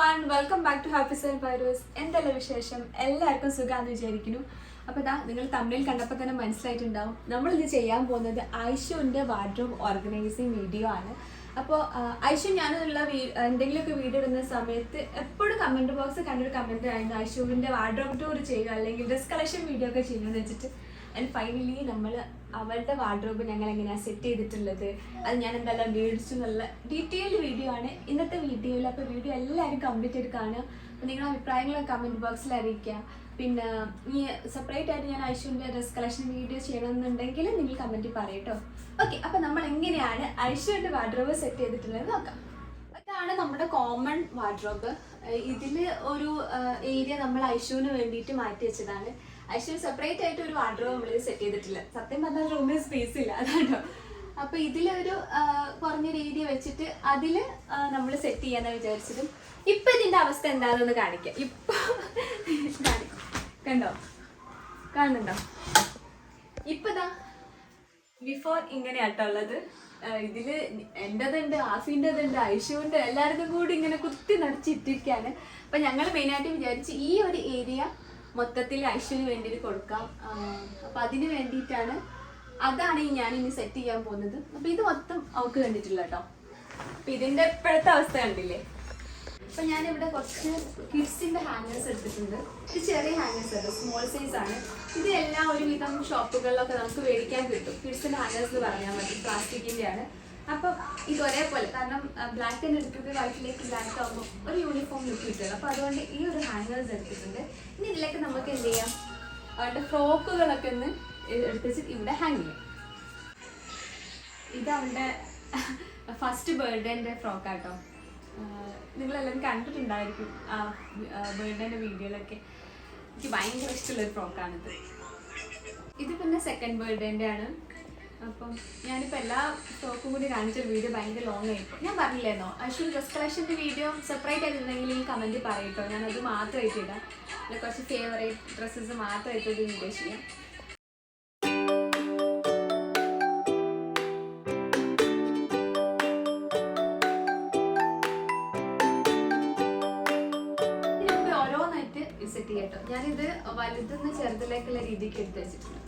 everyone, welcome back to Happy Sari Virus. എന്തെല്ലാം വിശേഷം? എല്ലാവർക്കും സുഖാന്ന് വിചാരിക്കുന്നു. അപ്പോൾ ദാ നിങ്ങൾ തമിഴിൽ കണ്ടപ്പോൾ തന്നെ മനസ്സിലായിട്ടുണ്ടാവും. നമ്മൾ ഇത് ചെയ്യാൻ പോകുന്നത് ഐഷുവിന്റെ വാർഡ്രോബ് ഓർഗനൈസിങ് വീഡിയോ ആണ്. അപ്പോൾ ഐഷു ഞാനുള്ള എന്തെങ്കിലുമൊക്കെ വീഡിയോ ഇടുന്ന സമയത്ത് എപ്പോഴും കമന്റ് ബോക്സ് കണ്ടൊരു കമന്റ് ആയിരുന്നു ഐഷുവിന്റെ വാർഡ്രോബ് ടൂർ ചെയ്യുക അല്ലെങ്കിൽ ഡ്രസ് കളക്ഷൻ വീഡിയോ ഒക്കെ ചെയ്യുമെന്ന് വെച്ചിട്ട്. ആൻഡ് ഫൈനലി നമ്മൾ അവളുടെ വാർഡ്രോബ് ഞങ്ങൾ എങ്ങനെയാണ് സെറ്റ് ചെയ്തിട്ടുള്ളത്, അത് ഞാൻ എന്തെല്ലാം മേടിച്ചു എന്നുള്ള ഡീറ്റെയിൽഡ് വീഡിയോ ആണ് ഇന്നത്തെ വീഡിയോയിൽ. അപ്പോൾ വീഡിയോ എല്ലാവരും കംപ്ലീറ്റ് ആയിട്ട് കാണുക. അപ്പോൾ നിങ്ങളുടെ അഭിപ്രായങ്ങളൊക്കെ കമൻറ്റ് ബോക്സിൽ അറിയിക്കുക. പിന്നെ ഈ സെപ്പറേറ്റ് ആയിട്ട് ഞാൻ ഐഷുവിൻ്റെ ഡ്രസ് കളക്ഷൻ വീഡിയോ ചെയ്യണമെന്നുണ്ടെങ്കിൽ നിങ്ങൾ കമൻറ്റിൽ പറയട്ടോ. ഓക്കെ, അപ്പോൾ നമ്മൾ എങ്ങനെയാണ് ഐഷുവിൻ്റെ വാർഡ്രോബ് സെറ്റ് ചെയ്തിട്ടുള്ളത് നോക്കാം. ഇതാണ് നമ്മുടെ കോമൺ വാർഡ്രോബ്. ഇതിൽ ഒരു ഏരിയ നമ്മൾ ഐഷുവിന് വേണ്ടിയിട്ട് മാറ്റി വെച്ചതാണ്. ഐഷു സെപ്പറേറ്റ് ആയിട്ട് ഒരു വാർഡ്രോബ് നമ്മൾ സെറ്റ് ചെയ്തിട്ടില്ല. സത്യം പറഞ്ഞാൽ റൂമിൽ സ്പേസ് ഇല്ല, അതാണോ. അപ്പൊ ഇതിലൊരു കുറഞ്ഞൊരു ഏരിയ വെച്ചിട്ട് അതില് നമ്മൾ സെറ്റ് ചെയ്യാന്നാ വിചാരിച്ചതും. ഇപ്പൊ ഇതിന്റെ അവസ്ഥ എന്താണെന്ന് കാണിക്കാം. ഇപ്പൊ കണ്ടോ, കാണുന്നുണ്ടോ? ഇപ്പതാ ബിഫോർ ഇങ്ങനെയാട്ടുള്ളത്. ഇതില് എന്റേതുണ്ട്, ആഫിൻ്റെതുണ്ട്, ഐഷുവിന്റെ, എല്ലാവർക്കും കൂടി ഇങ്ങനെ കുത്തി നിറച്ചിട്ടിരിക്കുകയാണ്. അപ്പൊ ഞങ്ങൾ മെയിനായിട്ട് വിചാരിച്ച് ഈ ഒരു ഏരിയ മൊത്തത്തിൽ ഐഷുവിന് വേണ്ടിയിട്ട് കൊടുക്കാം. അപ്പൊ അതിന് വേണ്ടിയിട്ടാണ്, അതാണ് ഞാൻ ഇനി സെറ്റ് ചെയ്യാൻ പോകുന്നത്. അപ്പൊ ഇത് മൊത്തം അവൾക്ക് കണ്ടിട്ടില്ല കേട്ടോ. അപ്പൊ ഇതിന്റെ ഇപ്പോഴത്തെ അവസ്ഥ കണ്ടില്ലേ. അപ്പൊ ഞാനിവിടെ കുറച്ച് കിഡ്സിന്റെ ഹാങ്ങേഴ്സ് എടുത്തിട്ടുണ്ട്. ഇത് ചെറിയ ഹാങ്ങേഴ്സ് ആണ്, സ്മോൾ സൈസ് ആണ്. ഇത് എല്ലാം ഒരുവിധം ഷോപ്പുകളിലൊക്കെ നമുക്ക് മേടിക്കാൻ കിട്ടും. കിഡ്സിന്റെ ഹാങ്ങേഴ്സ് എന്ന് പറഞ്ഞാൽ മതി, പ്ലാസ്റ്റിക്കിന്റെ ആണ്. അപ്പം ഇത് ഒരേപോലെ, കാരണം ബ്ലാക്ക് തന്നെ എടുത്തിട്ട് വൈറ്റിലേക്ക് ബ്ലാക്ക് ആകുമ്പോൾ ഒരു യൂണിഫോം ലുക്ക് കിട്ടുമല്ലോ. അപ്പോൾ അതുകൊണ്ട് ഈ ഒരു ഹാങ്ങേഴ്സ് എടുത്തിട്ടുണ്ട്. ഇനി ഇതിലേക്ക് നമുക്ക് എന്ത് ചെയ്യാം, അവരുടെ ഫ്രോക്കുകളൊക്കെ ഒന്ന് എടുത്തിട്ട് ഇവിടെ ഹാങ് ചെയ്യാം. ഇത് അവളുടെ ഫസ്റ്റ് ബർത്ത്ഡേൻ്റെ ഫ്രോക്കാട്ടോ. നിങ്ങളെല്ലാവരും കണ്ടിട്ടുണ്ടായിരിക്കും ആ ബർത്ത്ഡേൻ്റെ വീഡിയോയിലൊക്കെ. എനിക്ക് ഭയങ്കര ഇഷ്ടമുള്ളൊരു ഫ്രോക്കാണിത്. ഇത് പിന്നെ സെക്കൻഡ് ബർത്ത്ഡേൻ്റെ ആണ്. അപ്പം ഞാനിപ്പോൾ എല്ലാ ഫ്രോക്കും കൂടി കാണിച്ച വീഡിയോ ഭയങ്കര ലോങ് ആയിപ്പോൾ. ഞാൻ പറഞ്ഞില്ലായിരുന്നോ ഐഷു ഡ്രസ് കളക്ഷൻ്റെ വീഡിയോ സെപ്പറേറ്റ് ആയിട്ടുണ്ടെങ്കിൽ ഈ കമൻറ്റ് പറയട്ടോ. ഞാനത് മാത്രമായിട്ട് ഇടാം. പിന്നെ കുറച്ച് ഫേവറേറ്റ് ഡ്രസ്സസ് മാത്രമായിട്ട് ഒരു വീഡിയോ ചെയ്യാം. ഇതിനൊക്കെ ഓരോന്നായിട്ട് സെറ്റ് ചെയ്യാം കേട്ടോ. ഞാനിത് വലുതെന്ന് ചെറുതിലേക്കുള്ള രീതിക്ക് എടുത്ത് വെച്ചിട്ടുണ്ട്.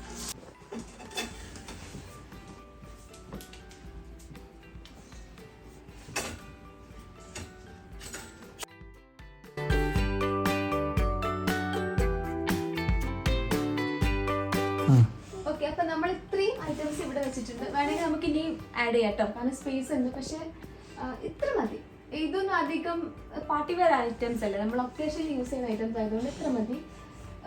ഓക്കെ, അപ്പൊ നമ്മൾ ഇത്രയും ഐറ്റംസ് ഇവിടെ വെച്ചിട്ടുണ്ട്. വേണമെങ്കിൽ നമുക്ക് ഇനി ആഡ് ചെയ്യാം കേട്ടോ, കാരണം സ്പേസ് ഉണ്ട്. പക്ഷെ ഇത്ര മതി. ഇതൊന്നും അധികം പാർട്ടി വെയർ ഐറ്റംസ് അല്ലേ, നമ്മൾ ഒക്കേഷൻ യൂസ് ചെയ്യുന്ന ഐറ്റംസ് ആയതുകൊണ്ട് ഇത്ര മതി.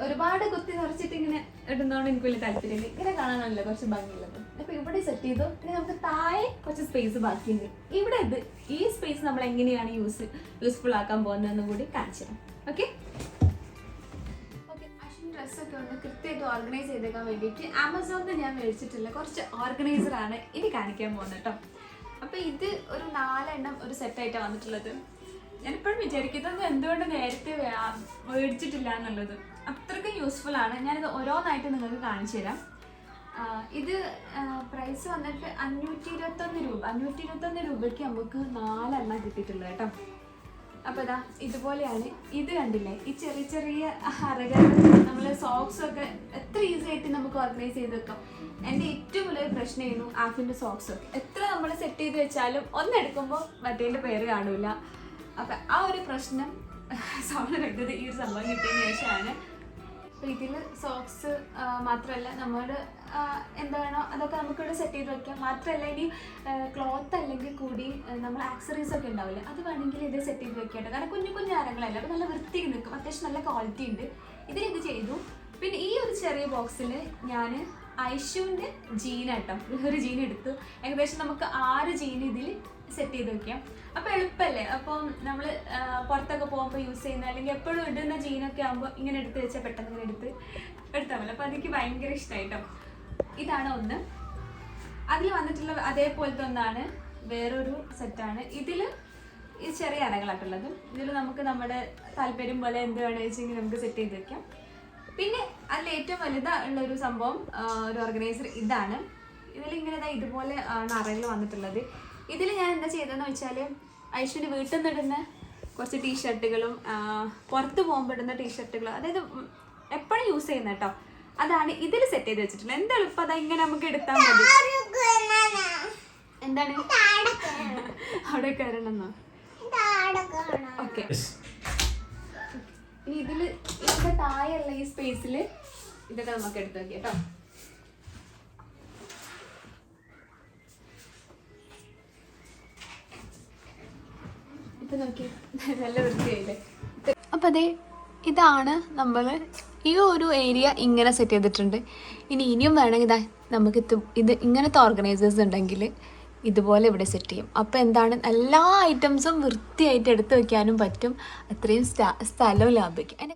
ഒരുപാട് കുത്തി നിറച്ചിട്ട് ഇങ്ങനെ ഇടുന്നതുകൊണ്ട് എനിക്ക് വലിയ താല്പര്യമില്ല. ഇങ്ങനെ കാണാനല്ല കുറച്ച് ഭംഗിയുള്ളത്. അപ്പൊ ഇവിടെ സെറ്റ് ചെയ്തു. ഇനി നമുക്ക് താഴെ കുറച്ച് സ്പേസ് ബാക്കിയുണ്ട്. ഇവിടെ ഈ സ്പേസ് നമ്മൾ എങ്ങനെയാണ് യൂസ്ഫുൾ ആക്കാൻ പോകുന്നതെന്ന് കൂടി കാണിച്ചു തരാം. ഓക്കെ, ഡ്രസ്സൊക്കെ ഒന്ന് കൃത്യമായിട്ട് ഓർഗനൈസ് ചെയ്തേക്കാൻ വേണ്ടിയിട്ട് ആമസോണിൽ ഞാൻ മേടിച്ചിട്ടുള്ള കുറച്ച് ഓർഗനൈസറാണ് ഇനി കാണിക്കാൻ പോകുന്നത് കേട്ടോ. അപ്പോൾ ഇത് ഒരു 4 എണ്ണം ഒരു സെറ്റായിട്ടാണ് വന്നിട്ടുള്ളത്. ഞാനിപ്പോഴും വിചാരിക്കുന്നത് എന്തുകൊണ്ട് നേരത്തെ മേടിച്ചിട്ടില്ല എന്നുള്ളത്. അത്രയ്ക്കും യൂസ്ഫുൾ ആണ്. ഞാനിത് ഓരോന്നായിട്ട് നിങ്ങൾക്ക് കാണിച്ചു തരാം. ഇത് പ്രൈസ് വന്നിട്ട് 521 രൂപ. 521 രൂപയ്ക്ക് നമുക്ക് 4 എണ്ണം കിട്ടിയിട്ടുള്ളത് കേട്ടോ. അപ്പോൾ ഇതാ ഇതുപോലെയാണ്. ഇത് കണ്ടില്ലേ, ഈ ചെറിയ ചെറിയ അറകൾ നമ്മൾ സോക്സൊക്കെ എത്ര ഈസി ആയിട്ട് നമുക്ക് ഓർഗനൈസ് ചെയ്ത് വെക്കാം. എൻ്റെ ഏറ്റവും വലിയ പ്രശ്നമായിരുന്നു ആഫിൻ്റെ സോക്സൊക്കെ. എത്ര നമ്മൾ സെറ്റ് ചെയ്ത് വെച്ചാലും ഒന്നെടുക്കുമ്പോൾ മറ്റേൻ്റെ പേര് കാണൂല. അപ്പം ആ ഒരു പ്രശ്നം സോൾവ് എടുത്തത് ഈ ഒരു സംഭവം കിട്ടിയതിന് ശേഷമാണ്. അപ്പോൾ ഇതിൽ സോക്സ് മാത്രമല്ല, നമ്മുടെ എന്താണോ അതൊക്കെ നമുക്കിവിടെ സെറ്റ് ചെയ്ത് വയ്ക്കാം. മാത്രമല്ല ഇനി ക്ലോത്ത് അല്ലെങ്കിൽ കൂടി നമ്മൾ ആക്സറീസ് ഒക്കെ ഉണ്ടാവില്ലേ, അത് വേണമെങ്കിൽ ഇത് സെറ്റ് ചെയ്ത് വെക്കേണ്ട. കാരണം കുഞ്ഞു കുഞ്ഞു അരങ്ങളല്ല, അപ്പോൾ നല്ല വൃത്തിക്ക് നിൽക്കും. അത്യാവശ്യം നല്ല ക്വാളിറ്റി ഉണ്ട്. ഇതിലിത് ചെയ്തു. പിന്നെ ഈ ഒരു ചെറിയ ബോക്സിൽ ഞാൻ ഐഷുവിൻ്റെ ജീനാട്ടോ, ഒരു ജീൻ എടുത്തു. ഏകദേശം നമുക്ക് 6 ജീൻ ഇതിൽ സെറ്റ് ചെയ്ത് വെക്കാം. അപ്പോൾ എളുപ്പമല്ലേ. അപ്പം നമ്മൾ പുറത്തൊക്കെ പോകുമ്പോൾ യൂസ് ചെയ്യുന്ന അല്ലെങ്കിൽ എപ്പോഴും ഇടുന്ന ജീനൊക്കെ ആകുമ്പോൾ ഇങ്ങനെ എടുത്ത് വെച്ചാൽ പെട്ടെന്ന് ഇങ്ങനെ എടുത്താൽ മതി. അപ്പോൾ അതെനിക്ക് ഭയങ്കര ഇഷ്ടമായിട്ടോ. ഇതാണ് ഒന്ന്. അതിൽ വന്നിട്ടുള്ള അതേപോലത്തെ ഒന്നാണ് വേറൊരു സെറ്റാണ്. ഇതിൽ ഈ ചെറിയ അറകളായിട്ടുള്ളത്. ഇതിൽ നമുക്ക് നമ്മുടെ താല്പര്യം പോലെ എന്ത് വേണമെന്ന് വെച്ചെങ്കിൽ നമുക്ക് സെറ്റ് ചെയ്ത് വെക്കാം. പിന്നെ അതിൽ ഏറ്റവും വലുതുള്ളൊരു സംഭവം, ഒരു ഓർഗനൈസർ ഇതാണ്. ഇതിലിങ്ങനെ ഇതുപോലെ ആണ് അറകൾ വന്നിട്ടുള്ളത്. ഇതിൽ ഞാൻ എന്താ ചെയ്തതെന്ന് വെച്ചാൽ ഐഷുവിൻ്റെ വീട്ടിൽ നിന്ന് ഇടുന്ന കുറച്ച് ടീഷർട്ടുകളും പുറത്ത് പോകുമ്പോൾ ഇടുന്ന ടീഷർട്ടുകളും, അതായത് എപ്പോഴും യൂസ് ചെയ്യുന്ന കേട്ടോ, അതാണ് ഇതിൽ സെറ്റ് ചെയ്ത് വെച്ചിട്ടുള്ളത്. എന്താ എളുപ്പം, അതാ ഇങ്ങനെ നമുക്ക് എടുത്താൽ മതി. എന്താണ് അവിടെ കയറണമെന്നോ? ഓക്കെ. ഇനി ഇതിന്റെ താഴെയുള്ള ഈ സ്പേസിൽ ഇതൊക്കെ നമുക്ക് എടുത്ത് വെക്കാം കേട്ടോ. ഇപ്പൊ നോക്കി നല്ല വൃത്തിയായില്ലേ. അപ്പൊ അതെ, ഇതാണ് നമ്മൾ ഈ ഒരു ഏരിയ ഇങ്ങനെ സെറ്റ് ചെയ്തിട്ടുണ്ട്. ഇനിയും വേണമെങ്കിൽ നമുക്ക് ഇത് ഇങ്ങനത്തെ ഓർഗനൈസേഴ്സ് ഉണ്ടെങ്കിൽ ഇതുപോലെ ഇവിടെ സെറ്റ് ചെയ്യും. അപ്പോൾ എന്താണ്, എല്ലാ ഐറ്റംസും വൃത്തിയായിട്ട് എടുത്ത് വയ്ക്കാനും പറ്റും, അത്രയും സ്ഥലവും ലാഭിക്കും.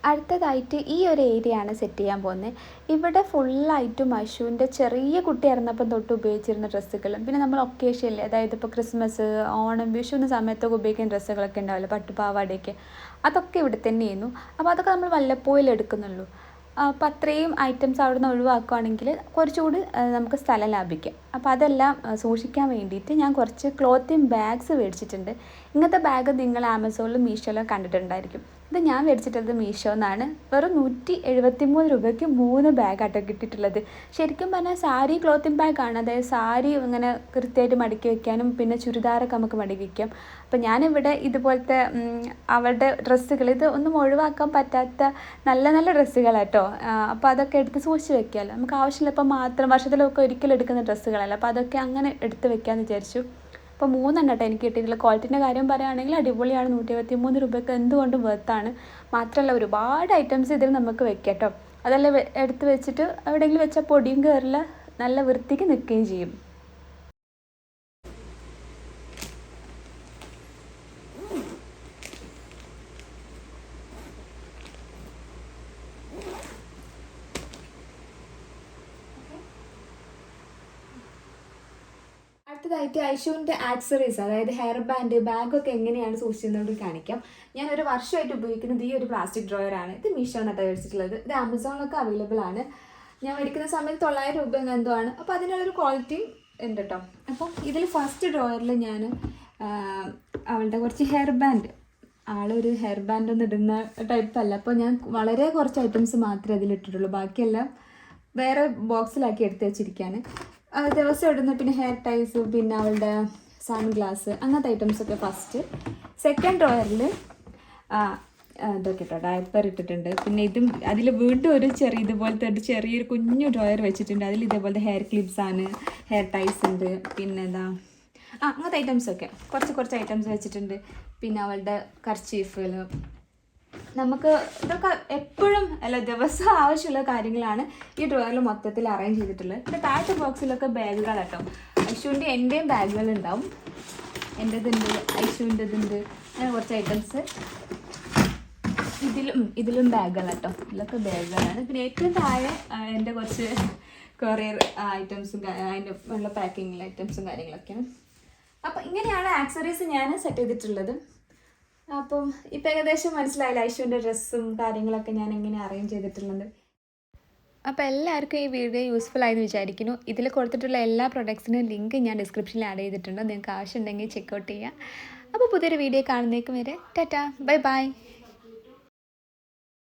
അടുത്തതായിട്ട് ഈ ഒരു ഏരിയ ആണ് സെറ്റ് ചെയ്യാൻ പോകുന്നത്. ഇവിടെ ഫുള്ളായിട്ടും അശുവിൻ്റെ ചെറിയ കുട്ടിയായിരുന്നപ്പം തൊട്ട് ഉപയോഗിച്ചിരുന്ന ഡ്രസ്സുകളും, പിന്നെ നമ്മൾ ഒക്കേഷനിൽ, അതായത് ഇപ്പോൾ ക്രിസ്മസ്, ഓണം, വിഷുവിന് സമയത്തൊക്കെ ഉപയോഗിക്കുന്ന ഡ്രസ്സുകളൊക്കെ ഉണ്ടാവില്ല, പട്ടുപാവാടയൊക്കെ, അതൊക്കെ ഇവിടെ തന്നെയായിരുന്നു. അപ്പോൾ അതൊക്കെ നമ്മൾ വല്ലപ്പോഴും എടുക്കുന്നുള്ളൂ. അപ്പോൾ അത്രയും ഐറ്റംസ് അവിടെ നിന്ന് ഒഴിവാക്കുകയാണെങ്കിൽ കുറച്ചുകൂടി നമുക്ക് സ്ഥലം ലാഭിക്കാം. അപ്പോൾ അതെല്ലാം സൂക്ഷിക്കാൻ വേണ്ടിയിട്ട് ഞാൻ കുറച്ച് ക്ലോത്തിങ് ബാഗ്സ് മേടിച്ചിട്ടുണ്ട്. ഇങ്ങനത്തെ ബാഗ് നിങ്ങൾ ആമസോണിലും മീഷോയിലും കണ്ടിട്ടുണ്ടായിരിക്കും. ഇത് ഞാൻ മേടിച്ചിട്ടുള്ളത് മീഷോ എന്നാണ്. വെറും 173 രൂപയ്ക്ക് 3 ബാഗാട്ടോ കിട്ടിയിട്ടുള്ളത്. ശരിക്കും പറഞ്ഞാൽ സാരി ക്ലോത്തിങ് ബാഗാണ്. അതായത് സാരി ഇങ്ങനെ കൃത്യമായിട്ട് മടക്കി വയ്ക്കാനും പിന്നെ ചുരിദാറൊക്കെ നമുക്ക് മടക്കി വയ്ക്കാം. അപ്പോൾ ഞാനിവിടെ ഇതുപോലത്തെ അവരുടെ ഡ്രസ്സുകൾ, ഇത് ഒന്നും ഒഴിവാക്കാൻ പറ്റാത്ത നല്ല നല്ല ഡ്രസ്സുകളാട്ടോ. അപ്പോൾ അതൊക്കെ എടുത്ത് സൂക്ഷിച്ച് വെക്കാമല്ലോ, നമുക്ക് ആവശ്യമില്ലപ്പോൾ മാത്രം, വർഷത്തിലൊക്കെ ഒരിക്കലും എടുക്കുന്ന ഡ്രസ്സുകളല്ല. അപ്പോൾ അതൊക്കെ അങ്ങനെ എടുത്ത് വെക്കാമെന്ന് വിചാരിച്ചു. അപ്പോൾ 3 കേട്ടോ എനിക്ക് കിട്ടിയിട്ടുള്ള. ക്വാളിറ്റീൻ്റെ കാര്യം പറയുകയാണെങ്കിൽ അടിപൊളിയാണ്. 173 രൂപയ്ക്ക് എന്തുകൊണ്ടും വെർത്താണ്. മാത്രമല്ല ഒരുപാട് ഐറ്റംസ് ഇതിൽ നമുക്ക് വെക്കാം കേട്ടോ. അതെല്ലാം എടുത്ത് വെച്ചിട്ട് എവിടെയെങ്കിലും വെച്ചാൽ പൊടിയും കയറില്ല, നല്ല വൃത്തിക്ക് നിൽക്കുകയും ചെയ്യും. അടുത്തതായിട്ട് ഐഷുവിൻ്റെ ആക്സറീസ്, അതായത് ഹെയർ ബാൻഡ്, ബാഗൊക്കെ എങ്ങനെയാണ് സൂക്ഷിച്ചതെന്നോട് കാണിക്കാം. ഞാൻ ഒരു വർഷമായിട്ട് ഉപയോഗിക്കുന്നത് ഈ ഒരു പ്ലാസ്റ്റിക് ഡ്രോയറാണ്. ഇത് മീഷോ നട്ട് മേടിച്ചിട്ടുള്ളത്. ഇത് ആമസോണിലൊക്കെ അവൈലബിൾ ആണ്. ഞാൻ മേടിക്കുന്ന സമയത്ത് 900 രൂപ എന്തോ ആണ്. അപ്പോൾ അതിനുള്ളൊരു ക്വാളിറ്റി ഉണ്ട് കേട്ടോ. അപ്പം ഇതിൽ ഫസ്റ്റ് ഡ്രോയറിൽ ഞാൻ അവളുടെ കുറച്ച് ഹെയർ ബാൻഡ്, ആളൊരു ഹെയർ ബാൻഡ് ഒന്നും ഇടുന്ന ടൈപ്പല്ല, അപ്പോൾ ഞാൻ വളരെ കുറച്ച് ഐറ്റംസ് മാത്രമേ അതിലിട്ടിട്ടുള്ളൂ. ബാക്കിയെല്ലാം വേറെ ബോക്സിലാക്കി എടുത്ത് വെച്ചിരിക്കുകയാണ്. ദിവസം ഇടുന്ന പിന്നെ ഹെയർ ടൈസ്, പിന്നെ അവളുടെ സൺഗ്ലാസ്, അങ്ങനത്തെ ഐറ്റംസൊക്കെ ഫസ്റ്റ്. സെക്കൻഡ് ഡ്രോയറിൽ ഇതൊക്കെ കേട്ടോ, ഡയപ്പർ ഇട്ടിട്ടുണ്ട്. പിന്നെ ഇതും അതിൽ വീണ്ടും ഒരു ഇതുപോലത്തെ ഒരു ചെറിയൊരു കുഞ്ഞു ഡ്രോയർ വെച്ചിട്ടുണ്ട്. അതിൽ ഇതേപോലത്തെ ഹെയർ ക്ലിപ്സാണ്, ഹെയർ ടൈസ് ഉണ്ട്, പിന്നെ അങ്ങനത്തെ ഐറ്റംസൊക്കെ കുറച്ച് ഐറ്റംസ് വെച്ചിട്ടുണ്ട്. പിന്നെ അവളുടെ കർച്ചീഫുകൾ, നമുക്ക് ഇതൊക്കെ എപ്പോഴും അല്ല ദിവസം ആവശ്യമുള്ള കാര്യങ്ങളാണ് ഈ ഡ്രോയറിൽ മൊത്തത്തിൽ അറേഞ്ച് ചെയ്തിട്ടുള്ളത്. പിന്നെ താഴത്തെ ബോക്സിലൊക്കെ ബാഗുകൾ കേട്ടോ. ഐഷുവിൻ്റെ എൻ്റെയും ബാഗുകൾ ഉണ്ടാവും. എൻ്റെതുണ്ട്, ഐഷുവിൻ്റെതുണ്ട്, അങ്ങനെ കുറച്ച് ഐറ്റംസ്. ഇതിലും ബാഗുകൾ കേട്ടോ. ഇതിലൊക്കെ ബാഗുകളാണ്. പിന്നെ ഏറ്റവും താഴെ എൻ്റെ കുറച്ച് കൊറിയർ ഐറ്റംസും അതിൻ്റെ ഉള്ള പാക്കിങ്ങിലെ ഐറ്റംസും കാര്യങ്ങളൊക്കെയാണ്. അപ്പോൾ ഇങ്ങനെയാണ് ആക്സറീസ് ഞാൻ സെറ്റ് ചെയ്തിട്ടുള്ളത്. അപ്പം ഇപ്പം ഏകദേശം മനസ്സിലായില്ല ഐഷുവിൻ്റെ ഡ്രസ്സും കാര്യങ്ങളൊക്കെ ഞാൻ എങ്ങനെ അറേഞ്ച് ചെയ്തിട്ടുള്ളത്. അപ്പോൾ എല്ലാവർക്കും ഈ വീഡിയോ യൂസ്ഫുൾ ആയെന്ന് വിചാരിക്കുന്നു. ഇതിൽ കൊടുത്തിട്ടുള്ള എല്ലാ പ്രൊഡക്ട്സിനും ലിങ്ക് ഞാൻ ഡിസ്ക്രിപ്ഷനിൽ ആഡ് ചെയ്തിട്ടുണ്ട്. നിങ്ങൾക്ക് ആവശ്യമുണ്ടെങ്കിൽ ചെക്കൗട്ട് ചെയ്യുക. അപ്പോൾ പുതിയൊരു വീഡിയോ കാണുന്നേക്കും വരെ ടാറ്റാ, ബൈ ബൈ.